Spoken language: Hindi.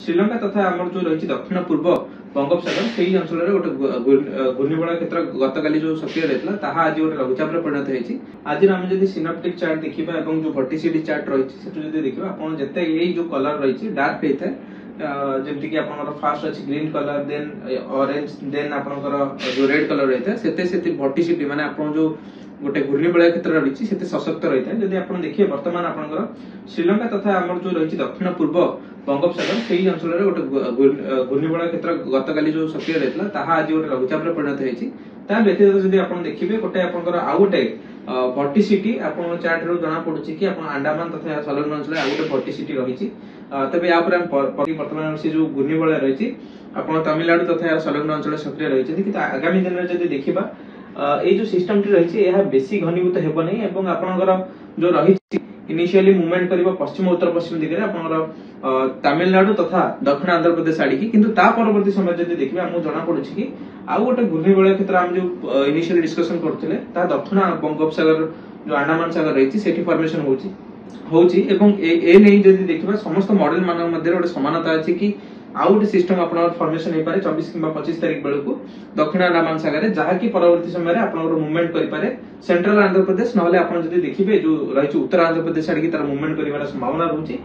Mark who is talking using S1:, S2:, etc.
S1: श्रीलंका तथा आमर जो रही दक्षिण पूर्व बंगोपसागर से ही अंचल गोटे घूर्णिबलय क्षेत्र गतकाली जो सक्रिय रहता आज गोटे लघुचाप परिणत होती। आज आम जब सिनाप्टिक चार्ट देखा जो भर्टिसिटी चार्ट रही देखा आप जिते जो कलर रही डार्क होता है जमती कि आप फास्ट अच्छी green colour then orange then आपंकर जो रेड कलर रही है भर्टिसिटी माने आप जो गोटे घूर्णिबलय क्षेत्र रही सशक्त रही है। जब आप देखिए बर्तमान आपंकर श्रीलंका तथा आमर जो रही दक्षिण पूर्व बंगोपसागर से ही अंचल गोटे घूर्णिबलय क्षेत्र गतकाली जो सक्रिय रहता आज गोटे लघुचाप परिणत होती। व्यतीत जब आप देखिए गोटे आपंकर आउ गोटे भर्टिसिटी आप चार्ट रू जना पड़ी कि अंडमान तथा संलग्न अंचल आउ गोटे भर्टिसिटी रही। तेज या बर्तमान से जो घूर्णिबलय रही तमिलनाडु तथा संलग्न अंचल सक्रिय रही। आगामी दिन में जब देखा ये जो सिस्टम टी रही है बेसी घनीभूत हेबनी एवं आपनकर जो रही इनिशियली मूवमेंट करिबो पश्चिम उत्तर पश्चिम दिगरे आपनकर तमिलनाडु तथा दक्षिण आंध्र प्रदेश आड़ी की किंतु ता परवर्ती समय जदि देखिबे हमहु जना पड़ुछि कि आउ गोटे घूर्णिबलय क्षेत्र हम जो इनिशियली डिस्कशन करथिले ता दक्षिण बंगोपसागर जो अंडमान सागर रही सेठी फॉर्मेशन होउछि एवं ए नै जदि देखिबा समस्त मॉडल मान मध्ये गोटे समानता अछि कि आउ गोटे सिस्टम आपनर फॉर्मेशन होई पारे 24 किंबा 25 तारिख बेलकु दक्षिण अंडमान सागर जहा कि परवर्ती समय आपनर मूवमेंट करि पारे सेंट्रल आंध्र प्रदेश नहले आपन जदि देखिबे जो रही उत्तर आंध्र प्रदेश आड़ी की तार मूवमेंट करिवार संभावना रहउछि।